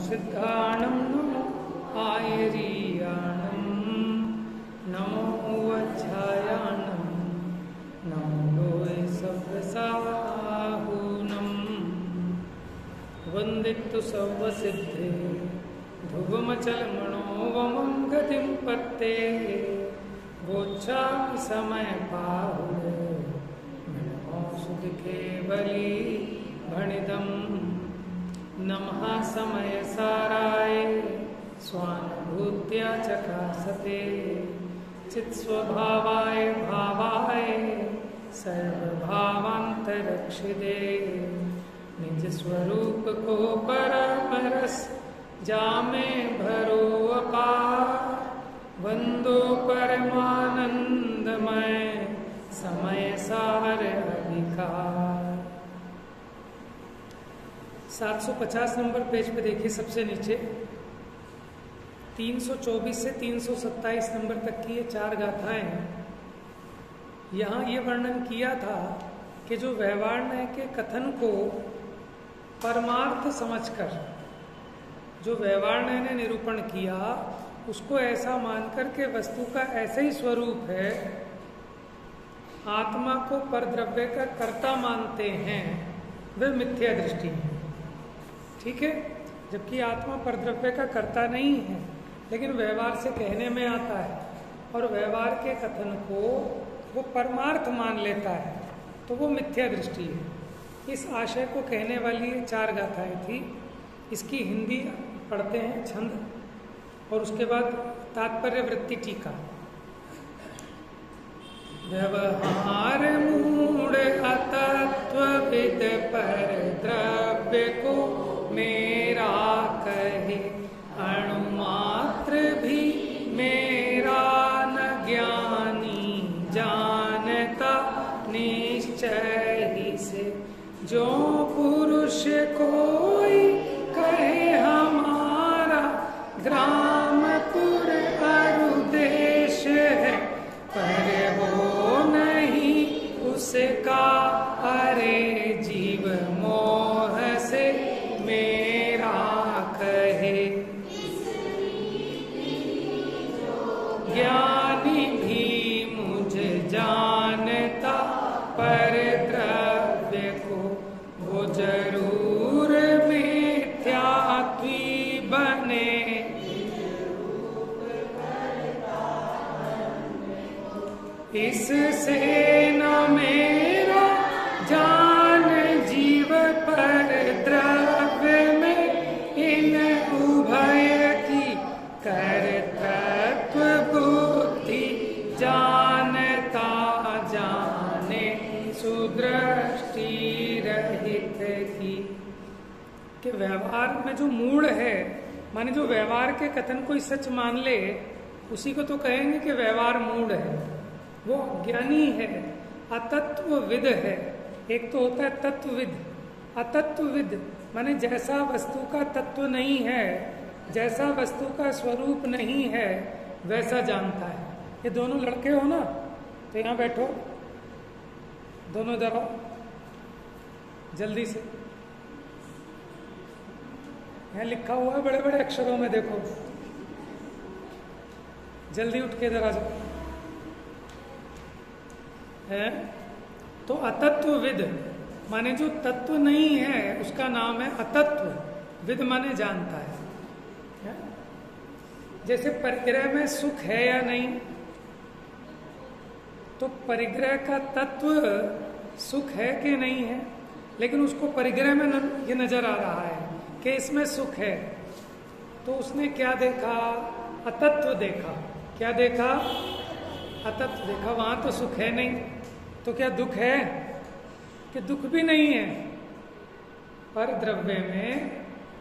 सिद्धाणं नमो आयरीयाणं नमो वज्रायाणं नमो लोय सव्यसाहूनं वन्दितु सर्वसिद्धे ध्रुवमचलमणो वमं गतिं पत्ते गोच्छामि समय पाहुले सुखकेवली भणिदम् नमः समय साराय स्वानुभूत्या चकासते चित्स्वभावाय भावाय सर्वभावान्तरक्षिते निज स्वरूप को परमरस जामे भरो अपार वंदो परमानंदमय समय सार अधिकार। 750 नंबर पेज पे देखिए, सबसे नीचे 324 से 327 नंबर तक की ये 4 गाथाएं हैं। यहाँ ये वर्णन किया था कि जो व्यवहार के कथन को परमार्थ समझकर जो व्यवहार ने निरूपण किया, उसको ऐसा मानकर के वस्तु का ऐसा ही स्वरूप है, आत्मा को परद्रव्य का कर्ता मानते हैं, वह मिथ्या दृष्टि है। ठीक है, जबकि आत्मा परद्रव्य का कर्ता नहीं है, लेकिन व्यवहार से कहने में आता है और व्यवहार के कथन को वो परमार्थ मान लेता है, तो वो मिथ्या दृष्टि है। इस आशय को कहने वाली 4 गाथाएं थी। इसकी हिंदी पढ़ते हैं, छंद, और उसके बाद तात्पर्य वृत्ति टीका। व्यवहार मूढ़ अतत्वविद पर द्रव्य को मेरा कहे, अणुमात्र भी मेरा न ज्ञानी जानता निश्चय ही से। जो पुरुष कोई कहे हमारा ग्रामपुर अरुदेश है, पर वो नहीं उसका, अरे जीव मोह से मेरा कहे। ज्ञानी भी मुझे जानता, पर द्रव्य को वो जरूर मिथ्यात्वी बने। इससे न मेरा जान जीव, पर द्रव्य में इन उभय की कर्तृत्व बुद्धि जानता जाने सुदृष्टि रहित की। कि व्यवहार में जो मूढ़ है, माने जो व्यवहार के कथन को सच मान ले, उसी को तो कहेंगे कि व्यवहार मूढ़ है, वो ज्ञानी है, अतत्वविद है। एक तो होता है तत्वविद, अतत्वविद माने जैसा वस्तु का तत्व नहीं है, जैसा वस्तु का स्वरूप नहीं है, वैसा जानता है। ये दोनों लड़के हो ना, तो यहाँ बैठो, दोनों इधर आओ जल्दी से। यहाँ लिखा हुआ है बड़े बड़े अक्षरों में, देखो, जल्दी उठ के इधर आ जाओ। है तो अतत्वविद माने जो तत्व नहीं है उसका नाम है अतत्व, विद माने जानता है। जैसे परिग्रह में सुख है या नहीं, तो परिग्रह का तत्व सुख है कि नहीं है, लेकिन उसको परिग्रह में ये नजर आ रहा है कि इसमें सुख है, तो उसने क्या देखा? अतत्व देखा। क्या देखा? अतत्व देखा। वहां तो सुख है नहीं, तो क्या दुख है? कि दुख भी नहीं है। पर द्रव्य में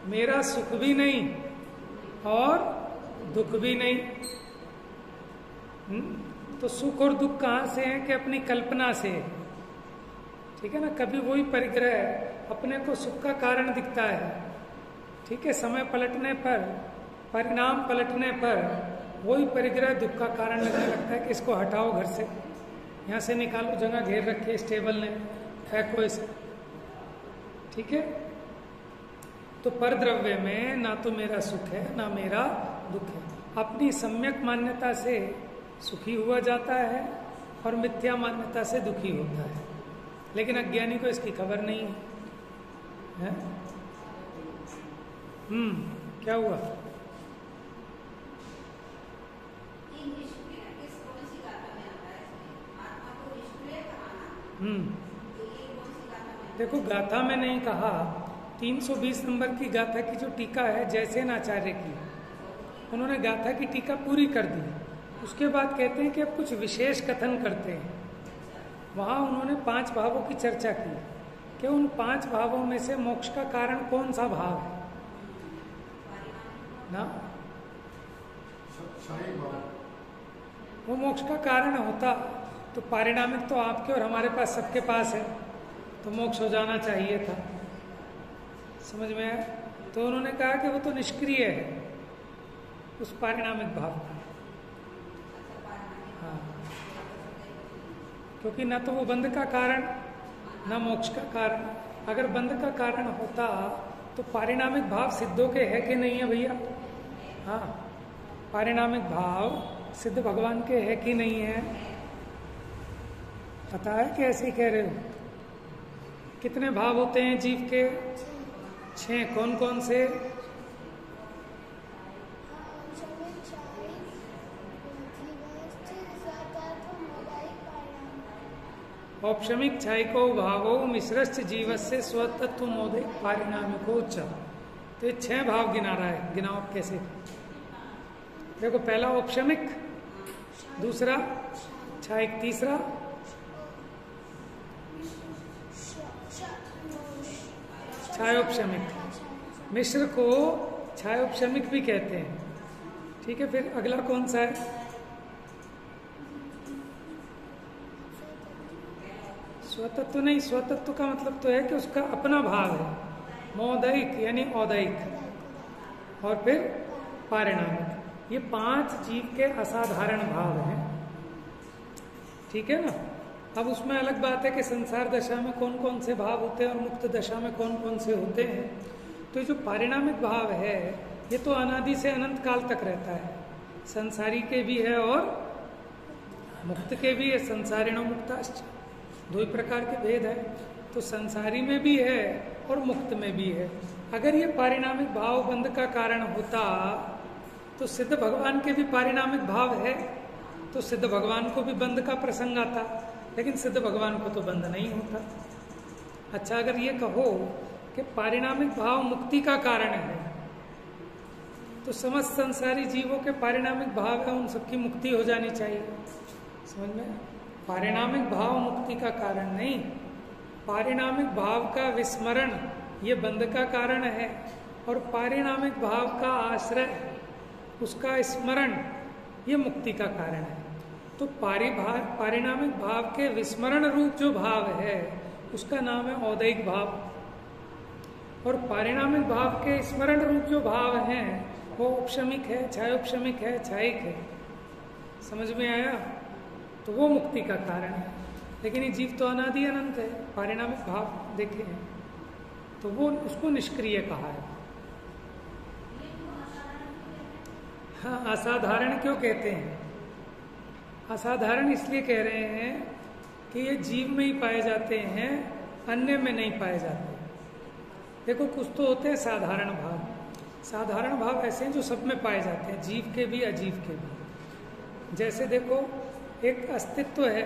मेरा सुख भी नहीं और दुख भी नहीं। तो सुख और दुख कहां से है? कि अपनी कल्पना से। ठीक है ना, कभी वही परिग्रह अपने को सुख का कारण दिखता है, ठीक है, समय पलटने पर, परिणाम पलटने पर वही परिग्रह दुख का कारण लगने लगता है कि इसको हटाओ घर से, यहाँ से निकालो, जगह घेर रखी स्टेबल ने, फेंको इसे। ठीक है, तो परद्रव्य में ना तो मेरा सुख है ना मेरा दुख है। अपनी सम्यक मान्यता से सुखी हुआ जाता है और मिथ्या मान्यता से दुखी होता है, लेकिन अज्ञानी को इसकी खबर नहीं है। क्या हुआ? देखो, गाथा में नहीं कहा। 320 नंबर की गाथा की जो टीका है जयसेन आचार्य की, उन्होंने गाथा की टीका पूरी कर दी। उसके बाद कहते हैं कि अब कुछ विशेष कथन करते हैं। वहां उन्होंने 5 भावों की चर्चा की कि उन 5 भावों में से मोक्ष का कारण कौन सा भाव है ना। वो मोक्ष का कारण होता तो पारिणामिक तो आपके और हमारे पास सबके पास है, तो मोक्ष हो जाना चाहिए था। समझ में आया? तो उन्होंने कहा कि वो तो निष्क्रिय है उस पारिणामिक भाव का। हाँ, क्योंकि न तो वो बंध का कारण न मोक्ष का कारण। अगर बंध का कारण होता तो पारिणामिक भाव सिद्धों के है कि नहीं है भैया? हाँ, पारिणामिक भाव सिद्ध भगवान के है कि नहीं है? पता है कि ऐसे ही कह रहे हो? कितने भाव होते हैं जीव के? 6। कौन कौन से? औपशमिक छायको भावो मिश्रश्च जीवस्य स्वतत्व मोदे पारिणामिको च। तो ये 6 भाव गिना रहा है। गिनाओ कैसे? देखो, पहला औपशमिक, दूसरा छायक, तीसरा छायोपशमिक। मिश्र को छायोपशमिक भी कहते हैं। ठीक है, फिर अगला कौन सा है? स्वतत्व नहीं। स्वतत्व का मतलब तो है कि उसका अपना भाव है। मौदैक यानी औदैक, और फिर पारिणामिक। ये 5 जीव के असाधारण भाव हैं। ठीक है ना। अब उसमें अलग बात है कि संसार दशा में कौन कौन से भाव होते हैं और मुक्त दशा में कौन कौन से होते हैं। तो जो पारिणामिक भाव है ये तो अनादि से अनंत काल तक रहता है। संसारी के भी है और मुक्त के भी है। संसारिणो मुक्ताश्च, 2 ही प्रकार के भेद है। तो संसारी में भी है और मुक्त में भी है। अगर ये पारिणामिक भाव बंध का कारण होता तो सिद्ध भगवान के भी पारिणामिक भाव है, तो सिद्ध भगवान को भी बंध का प्रसंग आता, लेकिन सिद्ध भगवान को तो बंध नहीं होता। अच्छा, अगर ये कहो कि पारिणामिक भाव मुक्ति का कारण है, तो समस्त संसारी जीवों के पारिणामिक भाव है, उन सबकी मुक्ति हो जानी चाहिए। समझ में? पारिणामिक भाव मुक्ति का कारण नहीं। पारिणामिक भाव का विस्मरण ये बंध का कारण है, और पारिणामिक भाव का आश्रय, उसका स्मरण, ये मुक्ति का कारण है। तो पारिणामिक भाव के विस्मरण रूप जो भाव है उसका नाम है औदैक भाव, और पारिणामिक भाव के स्मरण रूप जो भाव हैं वो औपशमिक है, छायोपशमिक है, छायिक है। समझ में आया? तो वो मुक्ति का कारण है। लेकिन ये जीव तो अनादि अनंत है, पारिणामिक भाव देखे हैं, तो वो उसको निष्क्रिय कहा है। हाँ, असाधारण क्यों कहते हैं? असाधारण इसलिए कह रहे हैं कि ये जीव में ही पाए जाते हैं, अन्य में नहीं पाए जाते। देखो, कुछ तो होते हैं साधारण भाव। साधारण भाव ऐसे हैं जो सब में पाए जाते हैं, जीव के भी अजीव के भी। जैसे देखो, एक अस्तित्व है,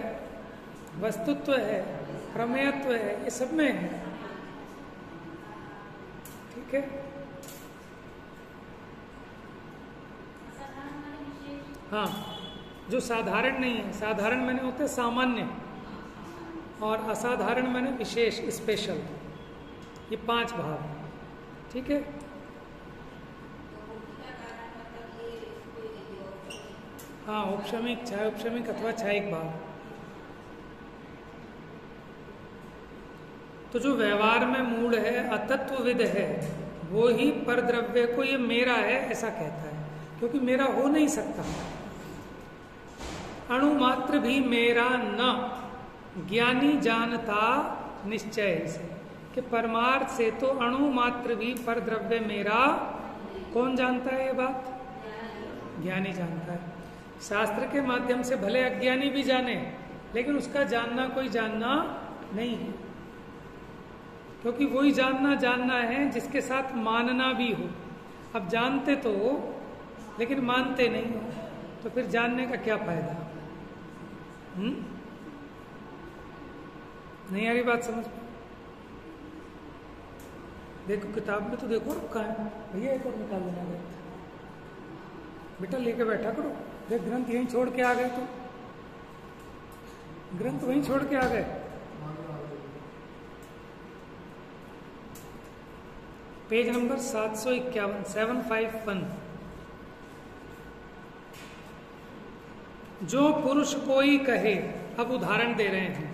वस्तुत्व है, प्रमेयत्व है, ये सब में है। ठीक है? हाँ, जो साधारण नहीं है, साधारण मैंने होते सामान्य, और असाधारण मैंने विशेष, स्पेशल। ये 5 भाव। ठीक है? हाँ, औपशमिक, छायोपशमिक अथवा छायिक भाव। तो जो व्यवहार में मूढ़ है, अतत्वविद है, वो ही परद्रव्य को ये मेरा है ऐसा कहता है, क्योंकि मेरा हो नहीं सकता। अणु मात्र भी मेरा न ज्ञानी जानता निश्चय से। कि परमार्थ से तो अणु मात्र भी पर द्रव्य मेरा, कौन जानता है ये बात? ज्ञानी जानता है। शास्त्र के माध्यम से भले अज्ञानी भी जाने, लेकिन उसका जानना कोई जानना नहीं है, क्योंकि वही जानना है जिसके साथ मानना भी हो। अब जानते तो हो लेकिन मानते नहीं हो, तो फिर जानने का क्या फायदा? नहीं आ रही बात समझ? देखो किताब में तो देखो रखा है भैया, एक और निकाल देना ग्रंथ, बेटा लेके बैठा करो। देख ग्रंथ यहीं छोड़ के आ गए, तो ग्रंथ वहीं छोड़ के आ गए। Page number 751, 751। जो पुरुष कोई कहे, अब उदाहरण दे रहे हैं,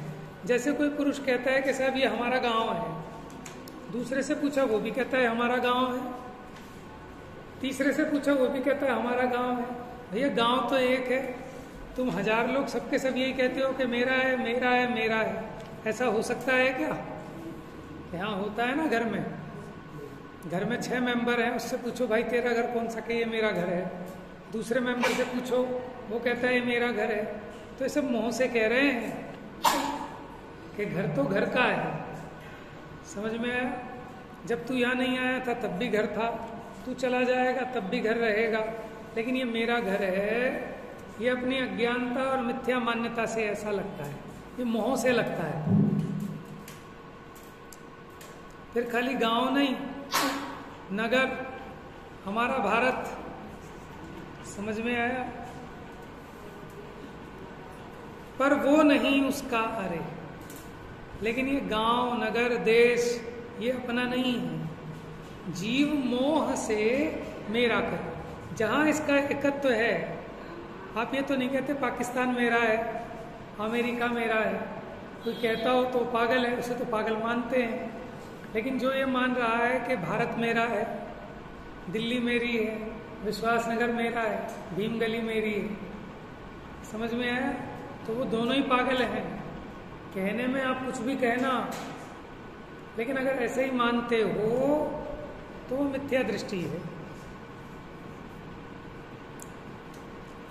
जैसे कोई पुरुष कहता है कि साहब ये हमारा गांव है, दूसरे से पूछा वो भी कहता है हमारा गांव है, तीसरे से पूछा वो भी कहता है हमारा गांव है। भैया गांव तो एक है, तुम हजार लोग सबके सब यही कहते हो कि मेरा है मेरा है मेरा है। ऐसा हो सकता है क्या? यहाँ होता है ना, घर में 6 मेंबर हैं, उससे पूछो भाई तेरा घर कौन सा, के ये मेरा घर है। दूसरे मेंबर से पूछो, वो कहता है ये मेरा घर है। तो ये सब मुंह से कह रहे हैं कि घर तो घर का है। समझ में आया? जब तू यहाँ नहीं आया था तब भी घर था, तू चला जाएगा तब भी घर रहेगा, लेकिन ये मेरा घर है। ये अपनी अज्ञानता और मिथ्या मान्यता से ऐसा लगता है, ये मोह से लगता है। फिर खाली गांव नहीं, नगर, हमारा भारत। समझ में आया? पर वो नहीं उसका अरे, लेकिन ये गांव नगर देश ये अपना नहीं है। जीव मोह से मेरा कर, जहां इसका एकत्व है। आप ये तो नहीं कहते पाकिस्तान मेरा है, अमेरिका मेरा है। कोई कहता हो तो पागल है, उसे तो पागल मानते हैं। लेकिन जो ये मान रहा है कि भारत मेरा है, दिल्ली मेरी है, विश्वास नगर मेरा है, भीम गली मेरी है, समझ में आया? तो वो दोनों ही पागल हैं। कहने में आप कुछ भी कहना, लेकिन अगर ऐसे ही मानते हो तो वो मिथ्या दृष्टि है।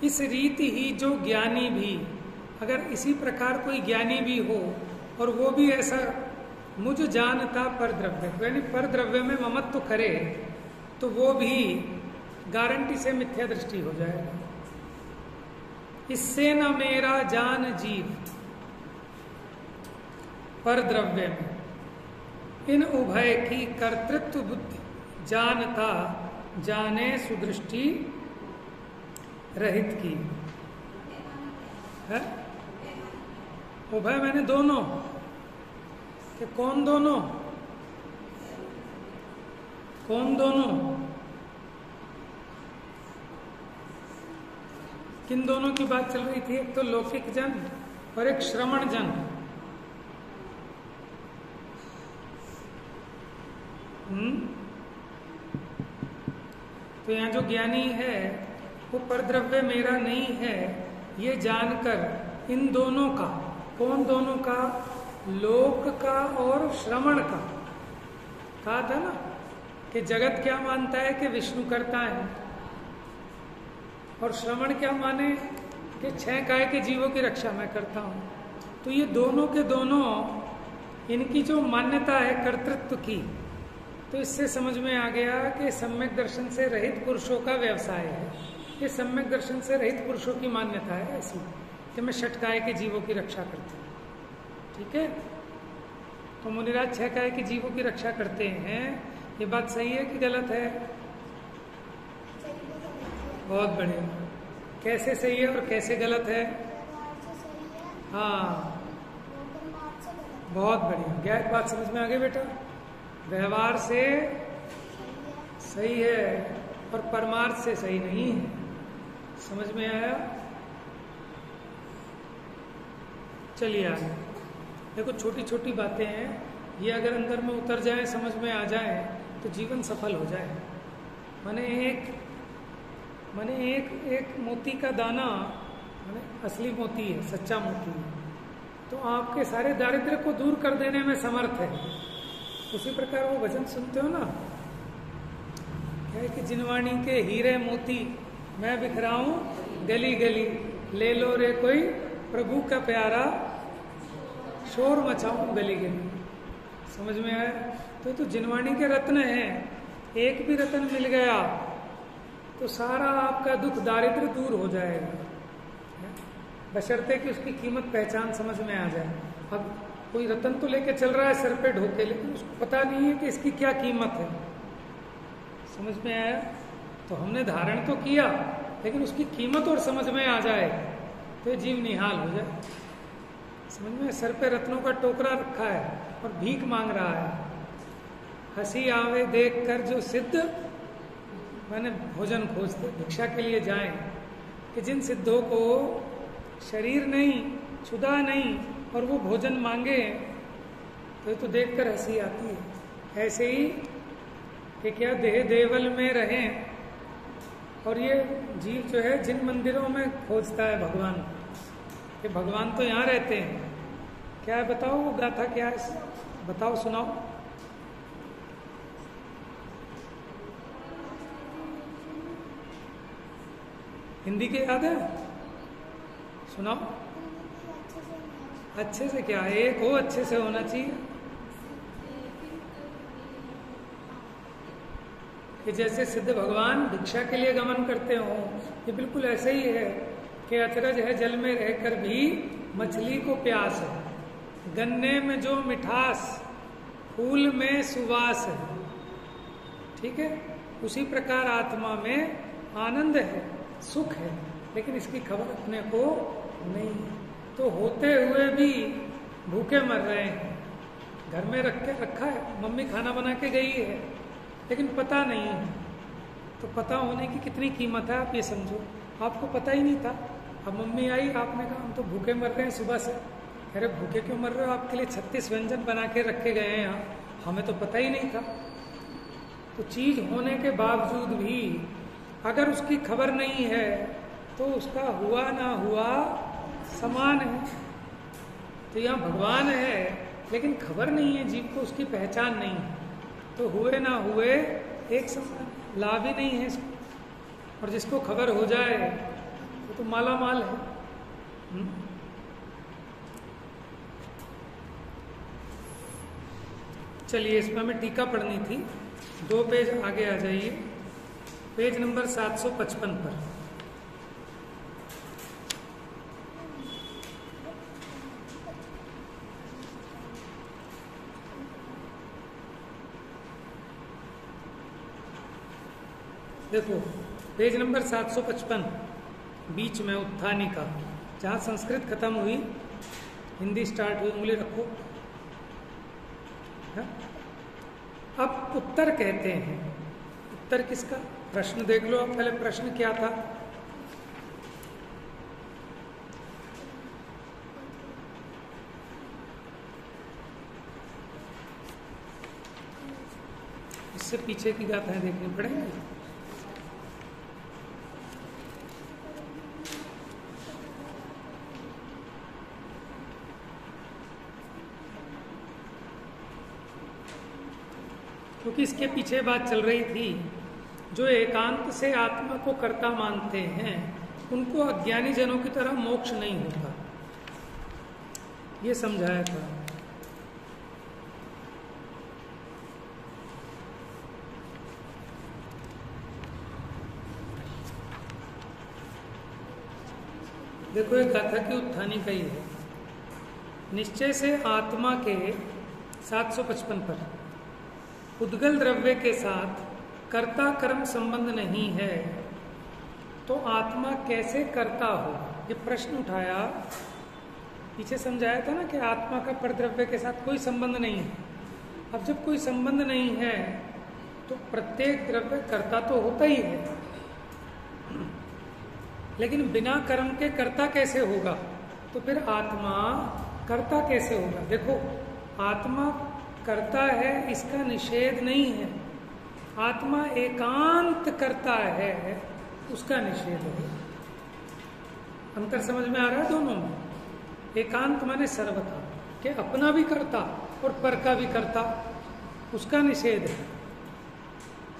इस रीति ही जो ज्ञानी भी, अगर इसी प्रकार कोई ज्ञानी भी हो और वो भी ऐसा मुझ जानता पर द्रव्य, यानी पर द्रव्य में ममत्व करे, तो वो भी गारंटी से मिथ्या दृष्टि हो जाएगा। इससे न मेरा जान जीव पर द्रव्य में, इन उभय की कर्तृत्व बुद्धि जानता जाने सुदृष्टि रहित की है। उभय मैंने दोनों, कि कौन दोनों? कौन दोनों? किन दोनों की बात चल रही थी? एक तो लौकिक जन और एक श्रवण जन। तो यहाँ जो ज्ञानी है वो परद्रव्य मेरा नहीं है, ये जानकर इन दोनों का, कौन दोनों का? लोक का और श्रवण का। कहा था ना कि जगत क्या मानता है कि विष्णु करता है, और श्रवण क्या माने कि 6 काय के जीवों की रक्षा मैं करता हूं। तो ये दोनों के दोनों, इनकी जो मान्यता है कर्तृत्व की, तो इससे समझ में आ गया कि सम्यक दर्शन से रहित पुरुषों का व्यवसाय है। ये सम्यक दर्शन से रहित पुरुषों की मान्यता है ऐसी कि मैं 6 काय के जीवों की रक्षा करता हूँ। ठीक है? तो मुनिराज 6 काय के जीवों की रक्षा करते हैं, ये बात सही है कि गलत है? बहुत बढ़िया। कैसे सही है और कैसे गलत है? हाँ, बहुत बढ़िया। गैर बात समझ में आ गई बेटा? व्यवहार से सही है और परमार्थ से सही नहीं है। समझ में आया? चलिए आगे देखो, छोटी छोटी बातें हैं, ये अगर अंदर में उतर जाए, समझ में आ जाए, तो जीवन सफल हो जाए। माने एक मोती का दाना, माने असली मोती है, सच्चा मोती है, तो आपके सारे दारिद्र्य को दूर कर देने में समर्थ है। उसी प्रकार वो भजन सुनते हो ना, क्या है कि जिनवाणी के हीरे मोती मैं बिखराऊं गली गली, ले लो रे कोई प्रभु का प्यारा, शोर मचाऊं गली गली। समझ में आया? तो जिनवाणी के रत्न हैं, एक भी रत्न मिल गया तो सारा आपका दुख दारिद्र दूर हो जाएगा, बशर्ते कि उसकी कीमत पहचान समझ में आ जाए। अब कोई रत्न तो लेके चल रहा है सर पे ढोके, लेकिन उसको पता नहीं है कि इसकी क्या कीमत है। समझ में आया? तो हमने धारण तो किया, लेकिन उसकी कीमत और समझ में आ जाए तो जीव निहाल हो जाए। समझ में? सर पे रत्नों का टोकरा रखा है और भीख मांग रहा है। हंसी आवे देख कर जो सिद्ध मैंने भोजन खोजते, भिक्षा के लिए जाएं, कि जिन सिद्धों को शरीर नहीं, क्षुधा नहीं, और वो भोजन मांगे तो देखकर हंसी आती है। ऐसे ही कि क्या देह देवल में रहें, और ये जीव जो है जिन मंदिरों में खोजता है भगवान, कि भगवान तो यहाँ रहते हैं, क्या है बताओ वो गाथा क्या है, बताओ सुनाओ। हिंदी के याद है? सुनाओ। अच्छे से क्या, एक हो अच्छे से होना चाहिए। कि जैसे सिद्ध भगवान भिक्षा के लिए गमन करते हो, ये बिल्कुल ऐसे ही है कि अचरज है जल में रहकर भी मछली को प्यास है, गन्ने में जो मिठास फूल में सुवास है। ठीक है, उसी प्रकार आत्मा में आनंद है, सुख है, लेकिन इसकी खबर अपने को नहीं है। तो होते हुए भी भूखे मर रहे हैं, घर में रखा है, मम्मी खाना बना के गई है, लेकिन पता नहीं है। तो पता होने की कितनी कीमत है आप ये समझो। आपको पता ही नहीं था, अब मम्मी आई, आपने कहा हम तो भूखे मर रहे हैं सुबह से। अरे भूखे क्यों मर रहे हो, आपके लिए 36 व्यंजन बना के रखे गए हैं यहाँ, हमें तो पता ही नहीं था। तो चीज होने के बावजूद भी अगर उसकी खबर नहीं है तो उसका हुआ ना हुआ समान है। तो यहाँ भगवान है लेकिन खबर नहीं है जीव को, उसकी पहचान नहीं है, तो हुए ना हुए एक समान, लाभ ही नहीं है इसको। और जिसको खबर हो जाए वो तो माला माल है। चलिए, इसमें हमें टीका पढ़नी थी, 2 पेज आगे आ जाइए, पेज नंबर 755 पर। देखो पेज नंबर 755, बीच में उत्थानिका, जहाँ संस्कृत खत्म हुई हिंदी स्टार्ट हुई, उंगली रखो। है? अब उत्तर कहते हैं, उत्तर किसका? प्रश्न देख लो आप पहले, प्रश्न क्या था? इससे पीछे की गाथाएं देखनी पड़ेंगी। क्योंकि इसके पीछे बात चल रही थी, जो एकांत से आत्मा को कर्ता मानते हैं उनको अज्ञानी जनों की तरह मोक्ष नहीं होता, ये समझाया था। देखो एक गाथा की उत्थानी का ही है, निश्चय से आत्मा के 755 पर, उद्गल द्रव्य के साथ कर्ता कर्म संबंध नहीं है तो आत्मा कैसे कर्ता हो, ये प्रश्न उठाया। पीछे समझाया था ना कि आत्मा का परद्रव्य के साथ कोई संबंध नहीं है। अब जब कोई संबंध नहीं है तो प्रत्येक द्रव्य कर्ता तो होता ही है, लेकिन बिना कर्म के कर्ता कैसे होगा? तो फिर आत्मा कर्ता कैसे होगा? देखो, आत्मा करता है इसका निषेध नहीं है, आत्मा एकांत करता है उसका निषेध है। अंतर समझ में आ रहा है दोनों में? एकांत माने सर्वथा, कि अपना भी करता और पर का भी करता, उसका निषेध है।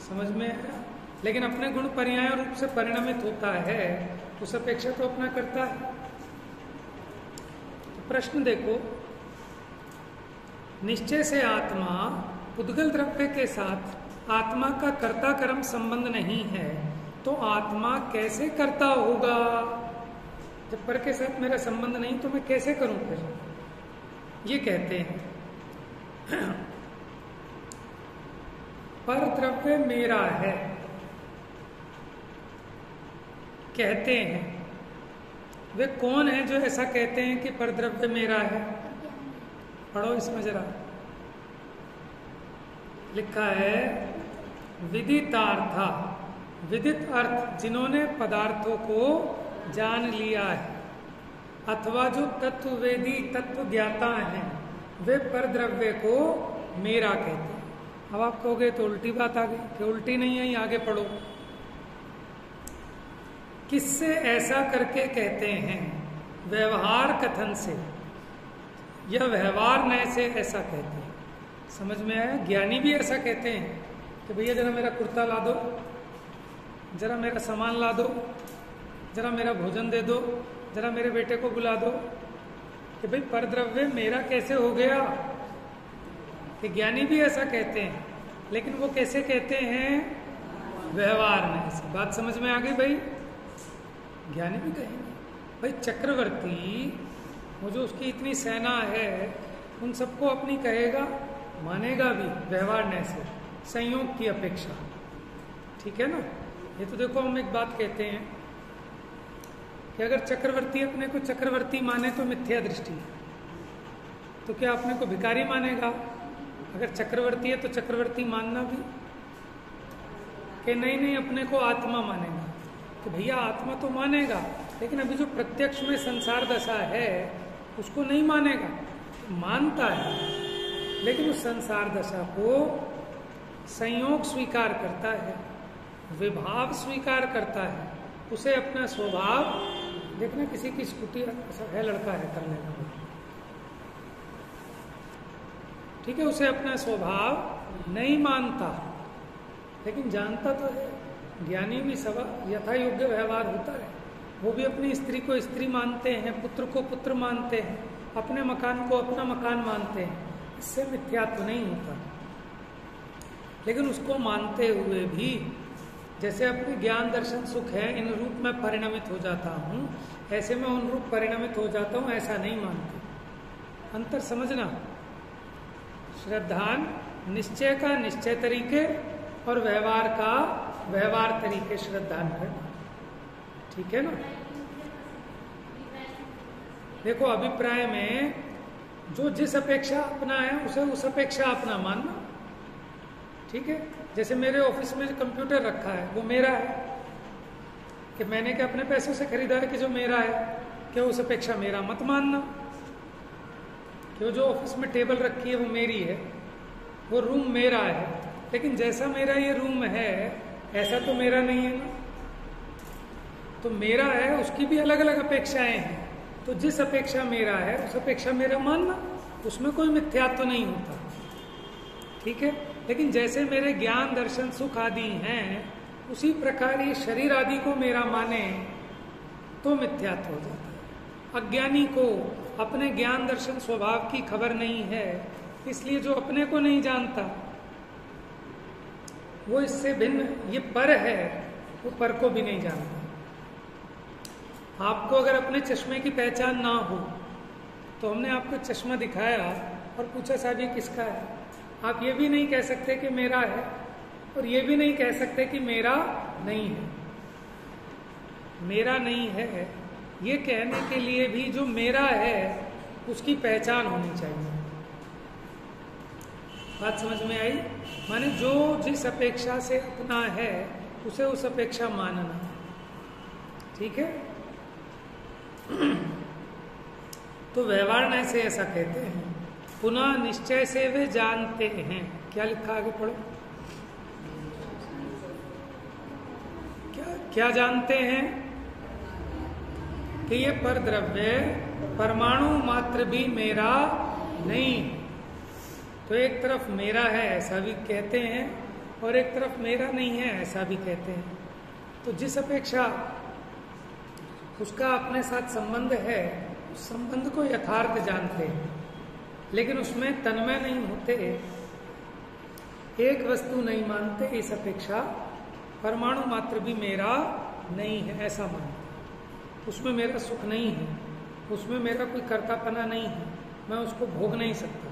समझ में आया? लेकिन अपने गुण पर्याय रूप से परिणमित होता है, उस अपेक्षा तो अपना करता है। तो प्रश्न देखो, निश्चय से आत्मा पुद्गल द्रव्य के साथ आत्मा का कर्ता कर्म संबंध नहीं है, तो आत्मा कैसे कर्ता होगा? जब पर के साथ मेरा संबंध नहीं तो मैं कैसे करूं फिर? ये कहते हैं पर द्रव्य मेरा है, कहते हैं। वे कौन है जो ऐसा कहते हैं कि पर द्रव्य मेरा है? पढ़ो इसमें जरा, लिखा है विदितार्था, विदित अर्थ जिन्होंने पदार्थों को जान लिया है, अथवा जो तत्ववेदी तत्व ज्ञाता हैं, वे पर द्रव्य को मेरा कहते हैं। अब आप कहोगे तो उल्टी बात आ गई, कि उल्टी नहीं है, आगे पढ़ो। किससे ऐसा करके कहते हैं? व्यवहार कथन से, यह व्यवहार नय से ऐसा कहते हैं। समझ में आया? ज्ञानी भी ऐसा कहते हैं कि भैया जरा मेरा कुर्ता ला दो, जरा मेरा सामान ला दो, जरा मेरा भोजन दे दो, जरा मेरे बेटे को बुला दो। कि भाई पर द्रव्य मेरा कैसे हो गया? कि ज्ञानी भी ऐसा कहते हैं, लेकिन वो कैसे कहते हैं? व्यवहार में से। बात समझ में आ गई भाई? ज्ञानी भी कहेंगे भाई चक्रवर्ती, वो जो उसकी इतनी सेना है, उन सबको अपनी कहेगा, मानेगा भी व्यवहार में से, संयोग की अपेक्षा। ठीक है ना? ये तो देखो हम एक बात कहते हैं कि अगर चक्रवर्ती अपने को चक्रवर्ती माने तो मिथ्या दृष्टि है, तो क्या अपने को भिखारी मानेगा? अगर चक्रवर्ती है तो चक्रवर्ती मानना भी कि नहीं नहीं, अपने को आत्मा मानेगा। तो भैया आत्मा तो मानेगा, लेकिन अभी जो प्रत्यक्ष में संसार दशा है उसको नहीं मानेगा। मानता है, लेकिन उस संसार दशा को संयोग स्वीकार करता है, विभाव स्वीकार करता है, उसे अपना स्वभाव। देखना किसी की स्कूटी है, लड़का है कर लेगा, ठीक है, उसे अपना स्वभाव नहीं मानता, लेकिन जानता तो है। ज्ञानी भी सब यथा योग्य व्यवहार होता है। वो भी अपनी स्त्री को स्त्री मानते हैं, पुत्र को पुत्र मानते हैं, अपने मकान को अपना मकान मानते हैं। इससे मिथ्यात्व नहीं होता। लेकिन उसको मानते हुए भी, जैसे अपने ज्ञान दर्शन सुख है, इन रूप में परिणमित हो जाता हूँ, ऐसे में उन रूप परिणमित हो जाता हूँ, ऐसा नहीं मानते। अंतर समझना। श्रद्धान निश्चय का निश्चय तरीके और व्यवहार का व्यवहार तरीके श्रद्धान करना। ठीक है ना? देखो अभिप्राय में जो जिस अपेक्षा अपना है उसे उस अपेक्षा अपना मानना। ठीक है? जैसे मेरे ऑफिस में कंप्यूटर रखा है वो मेरा है, कि मैंने क्या अपने पैसों से खरीदा है कि जो मेरा है, क्या उस अपेक्षा मेरा मत मानना। कि जो ऑफिस में टेबल रखी है वो मेरी है, वो रूम मेरा है, लेकिन जैसा मेरा ये रूम है ऐसा तो मेरा नहीं है ना। तो मेरा है, उसकी भी अलग अलग अपेक्षाएं हैं। तो जिस अपेक्षा मेरा है उस अपेक्षा मेरा मानना, उसमें कोई मिथ्यात्व नहीं होता। ठीक है? लेकिन जैसे मेरे ज्ञान दर्शन सुख आदि हैं, उसी प्रकार ये शरीर आदि को मेरा माने तो मिथ्यात्व हो जाता है। अज्ञानी को अपने ज्ञान दर्शन स्वभाव की खबर नहीं है, इसलिए जो अपने को नहीं जानता वो इससे भिन्न ये पर है, वो पर को भी नहीं जानता। आपको अगर अपने चश्मे की पहचान ना हो तो हमने आपको चश्मा दिखाया और पूछा साहब ये किसका है, आप ये भी नहीं कह सकते कि मेरा है, और ये भी नहीं कह सकते कि मेरा नहीं है। मेरा नहीं है ये कहने के लिए भी जो मेरा है उसकी पहचान होनी चाहिए। बात समझ में आई? माने जो जिस अपेक्षा से अपना है उसे उस अपेक्षा मानना। ठीक है? तो व्यवहार न से ऐसा कहते हैं। पुनः निश्चय से वे जानते हैं। क्या लिखा आगे पढ़ो। क्या जानते हैं? कि ये पर द्रव्य परमाणु मात्र भी मेरा नहीं। तो एक तरफ मेरा है ऐसा भी कहते हैं और एक तरफ मेरा नहीं है ऐसा भी कहते हैं। तो जिस अपेक्षा उसका अपने साथ संबंध है उस संबंध को यथार्थ जानते हैं, लेकिन उसमें तन्मय नहीं होते, एक वस्तु नहीं मानते। इस अपेक्षा परमाणु मात्र भी मेरा नहीं है ऐसा मानते। उसमें मेरा सुख नहीं है, उसमें मेरा कोई कर्तापना नहीं है, मैं उसको भोग नहीं सकता।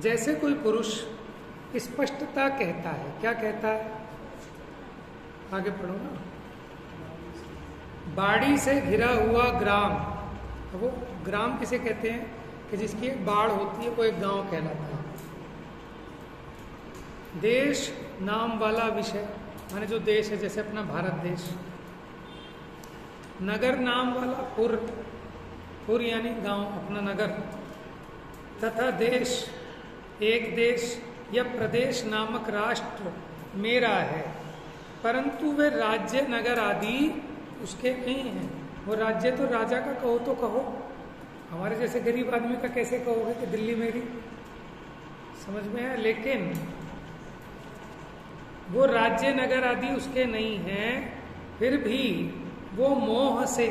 जैसे कोई पुरुष स्पष्टता कहता है, क्या कहता है, आगे पढ़ो ना, बाड़ी से घिरा हुआ ग्राम। वो ग्राम किसे कहते हैं कि जिसकी एक बाढ़ होती है, वो एक गांव कहलाता है। देश नाम वाला विषय, माने जो देश है, जैसे अपना भारत देश। नगर नाम वाला पुर, पुर यानी गांव, अपना नगर। तथा देश, एक देश या प्रदेश नामक राष्ट्र मेरा है, परंतु वे राज्य नगर आदि उसके नहीं है। वो राज्य तो राजा का कहो तो कहो, हमारे जैसे गरीब आदमी का कैसे कहोगे कि दिल्ली मेरी, समझ में है। लेकिन वो राज्य नगर आदि उसके नहीं है, फिर भी वो मोह से,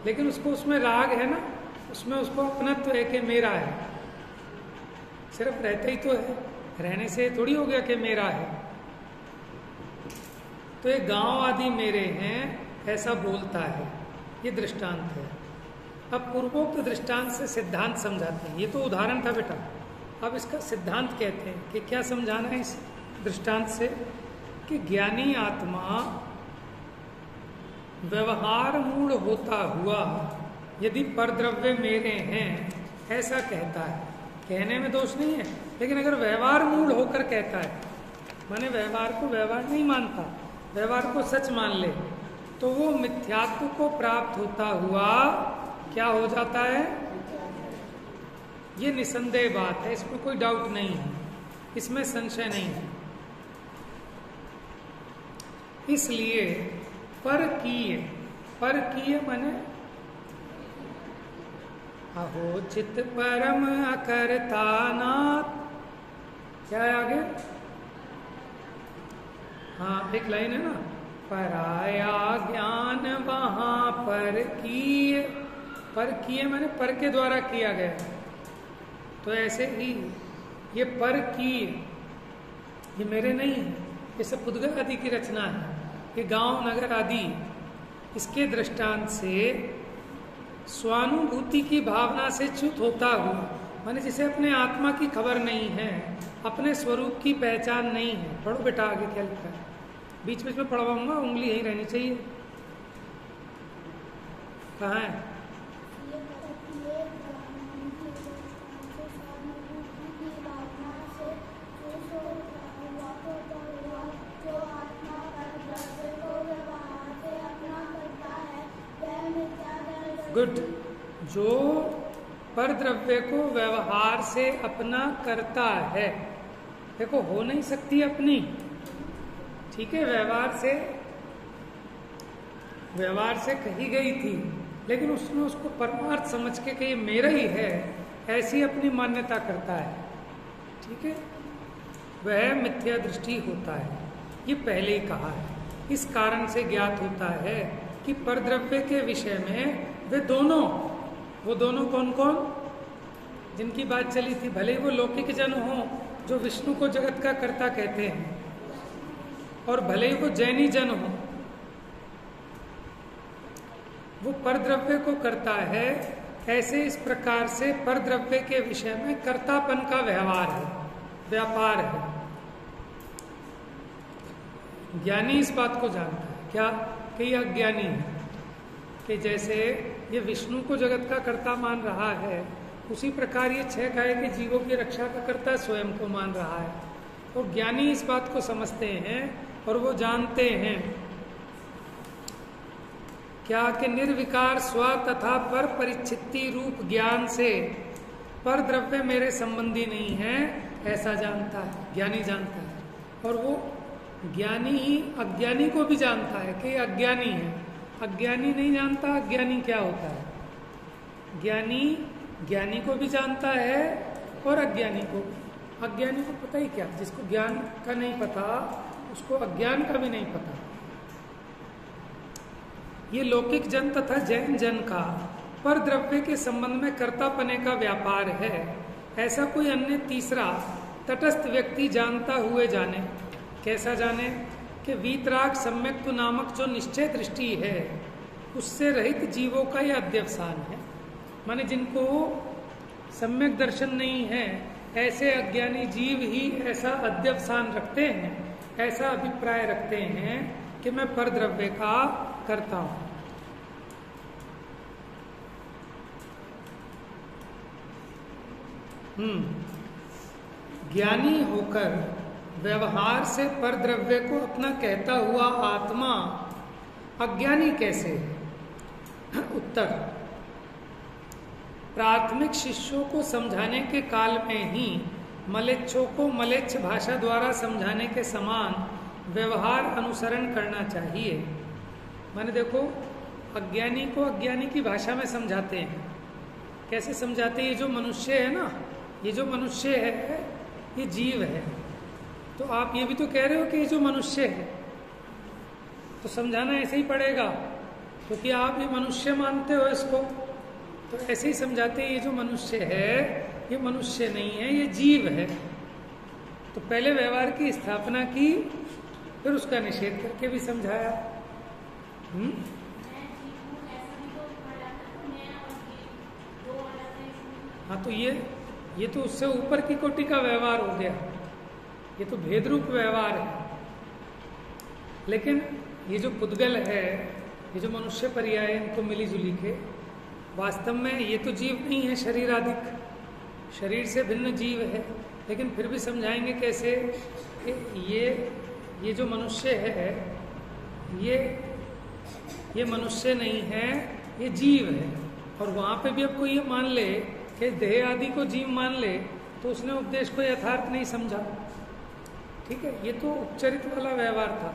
लेकिन उसको उसमें राग है ना, उसमें उसको अपनत्व है कि मेरा है। सिर्फ रहता ही तो है, रहने से थोड़ी हो गया कि मेरा है। तो ये गांव आदि मेरे हैं ऐसा बोलता है, ये दृष्टांत है। अब पूर्वोक्त दृष्टांत से सिद्धांत समझाते हैं। ये तो उदाहरण था बेटा, अब इसका सिद्धांत कहते हैं कि क्या समझाना है इस दृष्टांत से, कि ज्ञानी आत्मा व्यवहार मूढ़ होता हुआ यदि परद्रव्य मेरे हैं ऐसा कहता है, कहने में दोष नहीं है, लेकिन अगर व्यवहार मूढ़ होकर कहता है, माने व्यवहार को व्यवहार नहीं मानता, व्यवहार को सच मान ले, तो वो मिथ्यात्व को प्राप्त होता हुआ क्या हो जाता है, ये निसंदेह बात है, इसमें कोई डाउट नहीं है, इसमें संशय नहीं है। इसलिए परकीय माने अहो चित परम अकर्ता नाथ, क्या है आगे, हाँ एक लाइन है ना, पराया ज्ञान वहां पर किए माने पर के द्वारा किया गया। तो ऐसे ही ये पर किए, ये मेरे नहीं है, ये सब पुद्गल आदि की रचना है। ये गांव नगर आदि इसके दृष्टांत से स्वानुभूति की भावना से च्युत होता हुआ, माने जिसे अपने आत्मा की खबर नहीं है, अपने स्वरूप की पहचान नहीं है। पढ़ो बेटा आगे क्या लिखा है, बीच बीच में पढ़वाऊंगा, उंगली यहीं रहनी चाहिए। कहाँ है, गुड। जो पर द्रव्य को व्यवहार से अपना करता है, देखो हो नहीं सकती अपनी, ठीक है, व्यवहार से कही गई थी, लेकिन उसने उसको परमार्थ समझ के कि ये मेरा ही है, ऐसी अपनी मान्यता करता है, ठीक है, वह मिथ्या दृष्टि होता है। ये पहले ही कहा है। इस कारण से ज्ञात होता है कि परद्रव्य के विषय में वे दोनों, वो दोनों कौन कौन, जिनकी बात चली थी, भले ही वो लौकिक जन हो जो विष्णु को जगत का कर्ता कहते हैं, और भले ही वो जैनी जन हो, वो परद्रव्य को करता है। ऐसे इस प्रकार से परद्रव्य के विषय में कर्तापन का व्यवहार है, व्यापार है। ज्ञानी इस बात को जानता है, क्या कि ये अज्ञानी है, कि जैसे ये विष्णु को जगत का कर्ता मान रहा है, उसी प्रकार ये 6 काय के जीवों की रक्षा का कर्ता स्वयं को मान रहा है। और ज्ञानी इस बात को समझते हैं और वो जानते हैं क्या कि निर्विकार स्व तथा पर परिच्छित्ति रूप ज्ञान से पर द्रव्य मेरे संबंधी नहीं है, ऐसा जानता है, ज्ञानी जानता है। और वो ज्ञानी ही अज्ञानी को भी जानता है कि अज्ञानी है। अज्ञानी नहीं जानता अज्ञानी क्या होता है, ज्ञानी ज्ञानी को भी जानता है और अज्ञानी को। अज्ञानी को पता ही क्या, जिसको ज्ञान का नहीं पता उसको अज्ञान का भी नहीं पता। ये लौकिक जन तथा जैन जन का पर द्रव्य के संबंध में कर्तापने का व्यापार है, ऐसा कोई अन्य तीसरा तटस्थ व्यक्ति जानता हुए जाने। कैसा जाने कि वीतराग सम्यक्तु नामक जो निश्चय दृष्टि है उससे रहित जीवों का यह अध्यवसान है। माने जिनको सम्यक दर्शन नहीं है ऐसे अज्ञानी जीव ही ऐसा अध्यवसान रखते हैं, ऐसा अभिप्राय रखते हैं कि मैं पर द्रव्य का करता हूं। ज्ञानी होकर व्यवहार से पर द्रव्य को अपना कहता हुआ आत्मा अज्ञानी कैसे है? उत्तर, प्राथमिक शिष्यों को समझाने के काल में ही मलेच्छों को मलेच्छ भाषा द्वारा समझाने के समान व्यवहार अनुसरण करना चाहिए। माने देखो, अज्ञानी को अज्ञानी की भाषा में समझाते हैं। कैसे समझाते हैं? ये जो मनुष्य है ना, ये जो मनुष्य है ये जीव है। तो आप ये भी तो कह रहे हो कि ये जो मनुष्य है, तो समझाना ऐसे ही पड़ेगा क्योंकि आप ये मनुष्य मानते हो इसको। तो ऐसे ही समझाते हैं ये जो मनुष्य है ये मनुष्य नहीं है, ये जीव है। तो पहले व्यवहार की स्थापना की, फिर उसका निषेध करके भी समझाया। हाँ, तो ये तो उससे ऊपर की कोटि का व्यवहार हो गया, ये तो भेद रूप व्यवहार है। लेकिन ये जो पुद्गल है, ये जो मनुष्य पर्याय इनको मिली जुली के, वास्तव में ये तो जीव नहीं है, शरीर आदिक, शरीर से भिन्न जीव है। लेकिन फिर भी समझाएंगे कैसे कि ये जो मनुष्य है ये मनुष्य नहीं है, ये जीव है। और वहां पे भी अब कोई ये मान ले कि देह आदि को जीव मान ले तो उसने उपदेश को यथार्थ नहीं समझा। ठीक है, ये तो उपचरित वाला व्यवहार था।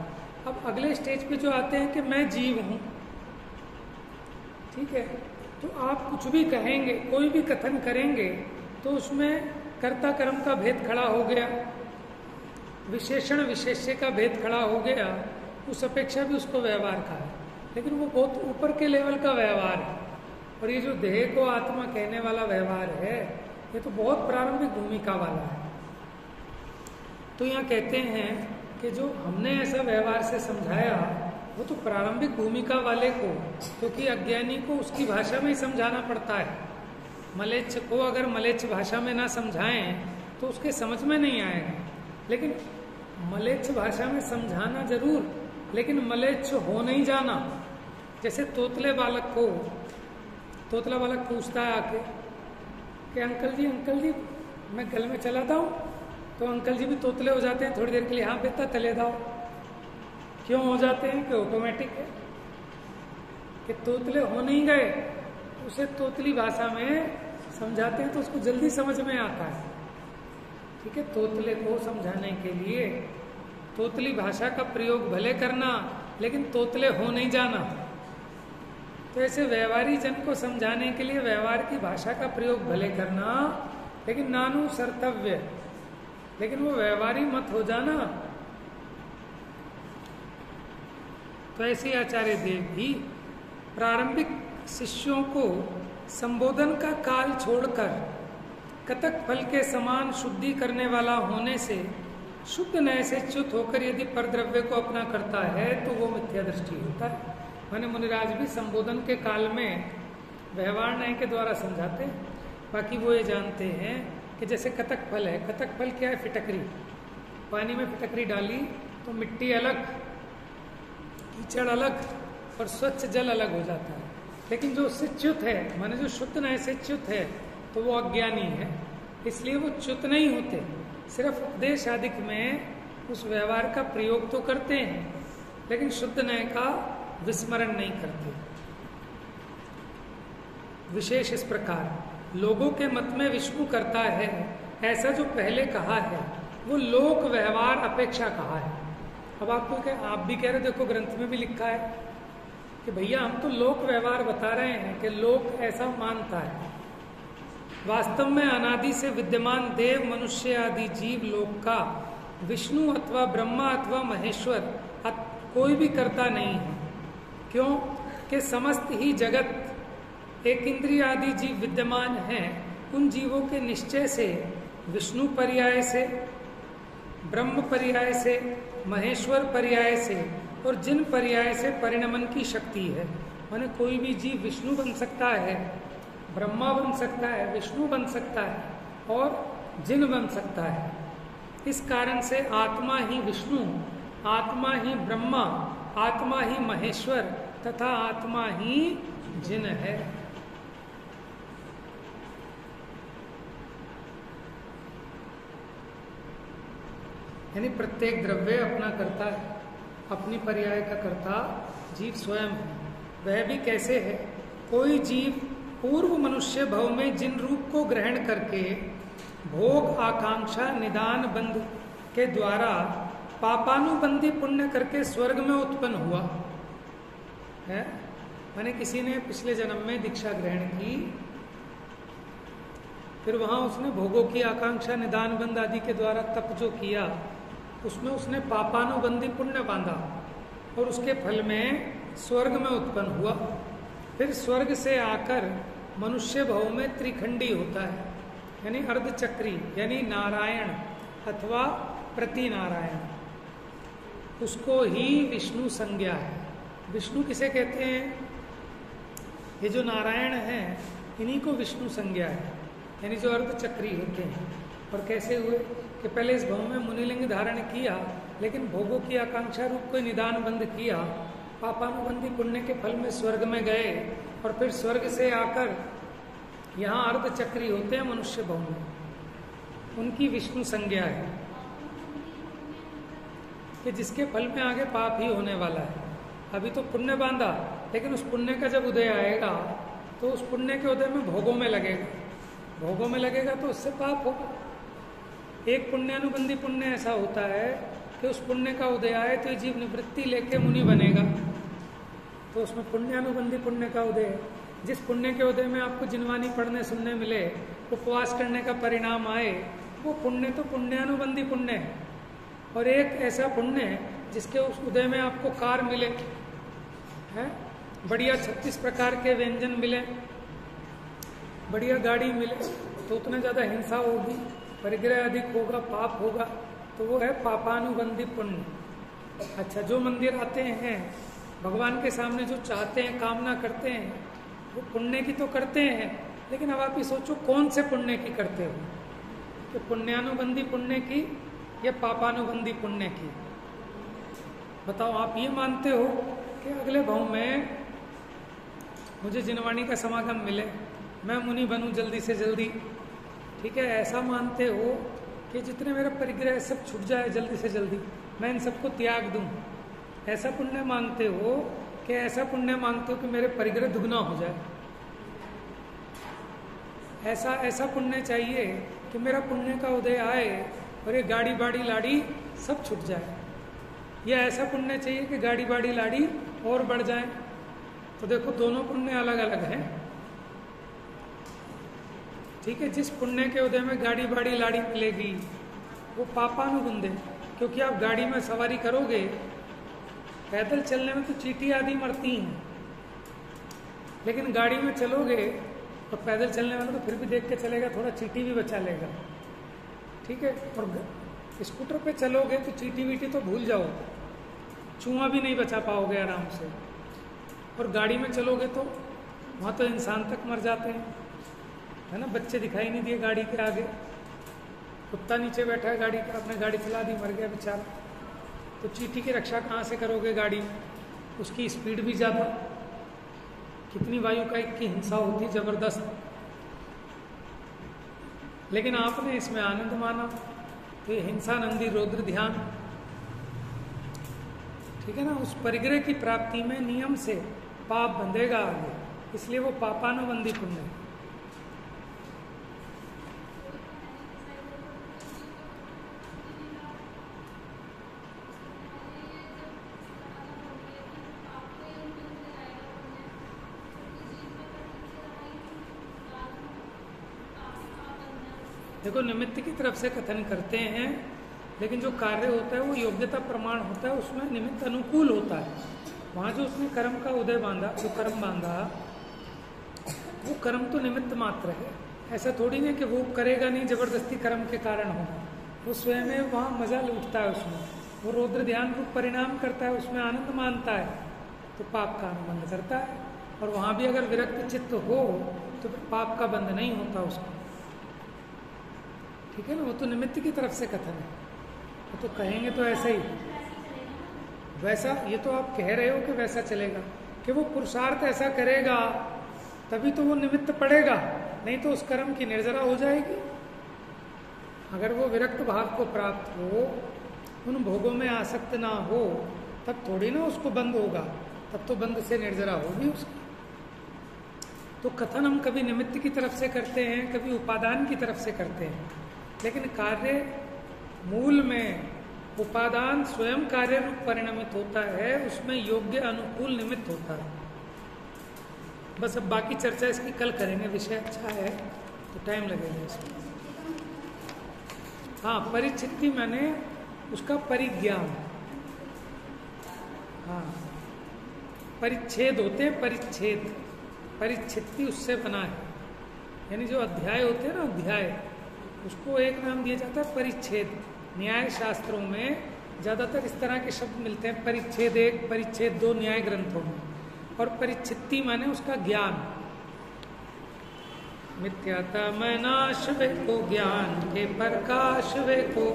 अब अगले स्टेज पे जो आते हैं कि मैं जीव हूं, ठीक है, तो आप कुछ भी कहेंगे, कोई भी कथन करेंगे तो उसमें कर्ता कर्म का भेद खड़ा हो गया, विशेषण विशेष्य का भेद खड़ा हो गया। उस अपेक्षा भी उसको व्यवहार कहा है, लेकिन वो बहुत ऊपर के लेवल का व्यवहार है। और ये जो देह को आत्मा कहने वाला व्यवहार है ये तो बहुत प्रारंभिक भूमिका वाला है। तो यहाँ कहते हैं कि जो हमने ऐसा व्यवहार से समझाया वो तो प्रारंभिक भूमिका वाले को, क्योंकि अज्ञानी को उसकी भाषा में ही समझाना पड़ता है। मलेच्छ को अगर मलेच्छ भाषा में ना समझाएं तो उसके समझ में नहीं आएगा। लेकिन मलेच्छ भाषा में समझाना जरूर, लेकिन मलेच्छ हो नहीं जाना। जैसे तोतला बालक पूछता है आके कि अंकल जी मैं गल में चलाता हूँ, तो अंकल जी भी तोतले हो जाते हैं थोड़ी देर के लिए, हाँ बेटा तले दाओ। क्यों हो जाते हैं? कि ऑटोमेटिक है, कि तोतले हो नहीं गए, उसे तोतली भाषा में समझाते हैं तो उसको जल्दी समझ में आता है। ठीक है, तोतले को समझाने के लिए तोतली भाषा का प्रयोग भले करना, लेकिन तोतले हो नहीं जाना। तो ऐसे व्यवहारी जन को समझाने के लिए व्यवहार की भाषा का प्रयोग भले करना, लेकिन नानुसर्तव्य, लेकिन वो व्यवहारी मत हो जाना। तो ऐसे आचार्य देव भी प्रारंभिक शिष्यों को संबोधन का काल छोड़कर कतक फल के समान शुद्धि करने वाला होने से शुद्ध नय से च्युत होकर यदि परद्रव्य को अपना करता है तो वो मिथ्या दृष्टि होता है। माने मुनिराज भी संबोधन के काल में व्यवहार न्याय के द्वारा समझाते हैं। बाकी वो ये जानते हैं कि जैसे कतक फल है, कतक फल क्या है? फिटकरी। पानी में फिटकरी डाली तो मिट्टी अलग, कीचड़ अलग और स्वच्छ जल अलग हो जाता है। लेकिन जो उससे च्युत है, माने जो शुद्ध नय से च्युत है, तो वो अज्ञानी है, इसलिए वो च्युत नहीं होते। सिर्फ उपदेश आदिक में उस व्यवहार का प्रयोग तो करते हैं, लेकिन शुद्ध नय का विस्मरण नहीं करते। विशेष इस प्रकार लोगों के मत में विष्णु करता है, ऐसा जो पहले कहा है वो लोक व्यवहार अपेक्षा कहा है। अब आपको क्या, आप भी कह रहे, देखो ग्रंथ में भी लिखा है कि भैया हम तो लोक व्यवहार बता रहे हैं कि लोक ऐसा मानता है। वास्तव में अनादि से विद्यमान देव, मनुष्य आदि जीव लोक का विष्णु अथवा ब्रह्मा अथवा महेश्वर कोई भी करता नहीं है। क्यों? कि समस्त ही जगत एक इंद्रिय आदि जीव विद्यमान हैं। उन जीवों के निश्चय से विष्णु पर्याय से, ब्रह्म पर्याय से, महेश्वर पर्याय से और जिन पर्याय से परिणमन की शक्ति है। माने कोई भी जीव विष्णु बन सकता है, ब्रह्मा बन सकता है, विष्णु बन सकता है और जिन बन सकता है। इस कारण से आत्मा ही विष्णु, आत्मा ही ब्रह्मा, आत्मा ही महेश्वर तथा आत्मा ही जिन है। यानी प्रत्येक द्रव्य अपना कर्ता है, अपनी पर्याय का कर्ता जीव स्वयं है। वह भी कैसे है? कोई जीव पूर्व मनुष्य भव में जिन रूप को ग्रहण करके भोग, आकांक्षा, निदान बंध के द्वारा पापानुबंधी पुण्य करके स्वर्ग में उत्पन्न हुआ है। माने किसी ने पिछले जन्म में दीक्षा ग्रहण की, फिर वहां उसने भोगों की आकांक्षा, निदान बंध आदि के द्वारा तप जो किया, उसमें उसने पापानुबंधी पुण्य बांधा और उसके फल में स्वर्ग में उत्पन्न हुआ। फिर स्वर्ग से आकर मनुष्य भव में त्रिखंडी होता है, यानी अर्धचक्री, यानी नारायण अथवा प्रति नारायण। उसको ही विष्णु संज्ञा है। विष्णु किसे कहते हैं? ये जो नारायण हैं इन्हीं को विष्णु संज्ञा है, यानी जो अर्धचक्री होते हैं। और कैसे हुए कि पहले इस भव में मुनिलिंग धारण किया, लेकिन भोगों की आकांक्षा रूप कोई निदान बंद किया, पापानुबंधी पुण्य के फल में स्वर्ग में गए और फिर स्वर्ग से आकर यहाँ अर्धचक्री होते हैं मनुष्य भव में, उनकी विष्णु संज्ञा है कि जिसके फल में आगे पाप ही होने वाला है। अभी तो पुण्य बांधा, लेकिन उस पुण्य का जब उदय आएगा तो उस पुण्य के उदय में भोगों में लगेगा, भोगों में लगेगा तो उससे पाप होगा। एक पुण्यानुबंधी पुण्य ऐसा होता है कि उस पुण्य का उदय आए तो जीव निवृत्ति लेके मुनि बनेगा, तो उसमें पुण्यानुबंधी पुण्य का उदय है। जिस पुण्य के उदय में आपको जिनवानी पढ़ने सुनने मिले, उपवास करने का परिणाम आए, वो पुण्य तो पुण्यानुबंधी पुण्य है। और एक ऐसा पुण्य है जिसके उस उदय में आपको कार मिले, है बढ़िया 36 प्रकार के व्यंजन मिले, बढ़िया गाड़ी मिले, तो उतना ज्यादा हिंसा होगी, परिग्रह अधिक होगा, पाप होगा, तो वो है पापानुबंधी पुण्य। अच्छा, जो मंदिर आते हैं, भगवान के सामने जो चाहते हैं, कामना करते हैं, वो पुण्य की तो करते हैं, लेकिन अब आप ही सोचो कौन से पुण्य की करते हो, कि पुण्यानुबंधी पुण्य की या पापानुबंधी पुण्य की? बताओ। आप ये मानते हो कि अगले भाव में मुझे जिनवाणी का समागम मिले, मैं मुनि बनूं जल्दी से जल्दी, ठीक है? ऐसा मानते हो कि जितने मेरा परिग्रह सब छूट जाए जल्दी से जल्दी, मैं इन सबको त्याग दूं, ऐसा पुण्य मानते हो? कि ऐसा पुण्य मानते हो कि मेरे परिग्रह दुगना हो जाए? ऐसा पुण्य चाहिए कि मेरा पुण्य का उदय आए और ये गाड़ी बाड़ी लाड़ी सब छूट जाए, या ऐसा पुण्य चाहिए कि गाड़ी बाड़ी लाड़ी और बढ़ जाए? तो देखो, दोनों पुण्य अलग अलग हैं, ठीक है? जिस पुण्य के उदय में गाड़ी बाड़ी लाड़ी मिलेगी वो पापानुबंध है, क्योंकि आप गाड़ी में सवारी करोगे, पैदल चलने में तो चींटी आदि मरती हैं, लेकिन गाड़ी में चलोगे तो पैदल चलने वाला तो फिर भी देख के चलेगा, थोड़ा चींटी भी बचा लेगा, ठीक है? और स्कूटर पे चलोगे तो चींटी वीटी तो भूल जाओ, चूहा भी नहीं बचा पाओगे आराम से। और गाड़ी में चलोगे तो वहाँ तो इंसान तक मर जाते हैं, है ना? बच्चे दिखाई नहीं दिए गाड़ी के आगे, कुत्ता नीचे बैठा है गाड़ी का, आपने गाड़ी चला दी, मर गया बेचारा। तो चींटी की रक्षा कहाँ से करोगे गाड़ी में? उसकी स्पीड भी ज़्यादा, कितनी वायुकायिक की हिंसा होती जबरदस्त, लेकिन आपने इसमें आनंद माना, तो ये हिंसा नंदी रौद्र ध्यान, ठीक है ना? उस परिग्रह की प्राप्ति में नियम से पाप बंधेगा आगे, इसलिए वो पापानुबंधी पुण्य है। देखो निमित्त की तरफ से कथन करते हैं, लेकिन जो कार्य होता है वो योग्यता प्रमाण होता है, उसमें निमित्त अनुकूल होता है। वहाँ जो उसने कर्म का उदय बांधा, जो कर्म बांधा, वो कर्म तो निमित्त मात्र है। ऐसा थोड़ी नहीं कि वो करेगा नहीं, जबरदस्ती कर्म के कारण होगा। वो स्वयं वहाँ मजा लूटता है, उसमें वो रौद्र ध्यान रूप परिणाम करता है, उसमें आनंद मानता है, तो पाप का अनुबंध करता है। और वहाँ भी अगर विरक्त चित्त हो तो पाप का बंध नहीं होता उसको, ठीक है ना। वो तो निमित्त की तरफ से कथन है, वो तो कहेंगे तो ऐसा ही, वैसा ये तो आप कह रहे हो कि वैसा चलेगा, कि वो पुरुषार्थ ऐसा करेगा तभी तो वो निमित्त पड़ेगा, नहीं तो उस कर्म की निर्जरा हो जाएगी। अगर वो विरक्त भाव को प्राप्त हो, उन भोगों में आसक्त ना हो, तब थोड़ी ना उसको बंद होगा, तब तो बंद से निर्जरा होगी उसकी। तो कथन हम कभी निमित्त की तरफ से करते हैं, कभी उपादान की तरफ से करते हैं, लेकिन कार्य मूल में उपादान स्वयं कार्य रूप परिणमित होता है, उसमें योग्य अनुकूल निमित्त होता है। बस अब बाकी चर्चा इसकी कल करेंगे, विषय अच्छा है तो टाइम लगेगा इसमें। हाँ, परिचित्ति मैंने उसका परिज्ञान, हाँ परिच्छेद होते हैं, परिच्छेद, परिच्छित्ति उससे बना है, यानी जो अध्याय होते हैं ना, अध्याय, उसको एक नाम दिया जाता है परिच्छेद। न्याय शास्त्रों में ज्यादातर इस तरह के शब्द मिलते हैं, परिच्छेद 1, परिच्छेद 2 न्याय ग्रंथों में। और परिच्छित्ति माने उसका ज्ञान, मिथ्याता में नाश वे को ज्ञान के प्रकाश वे को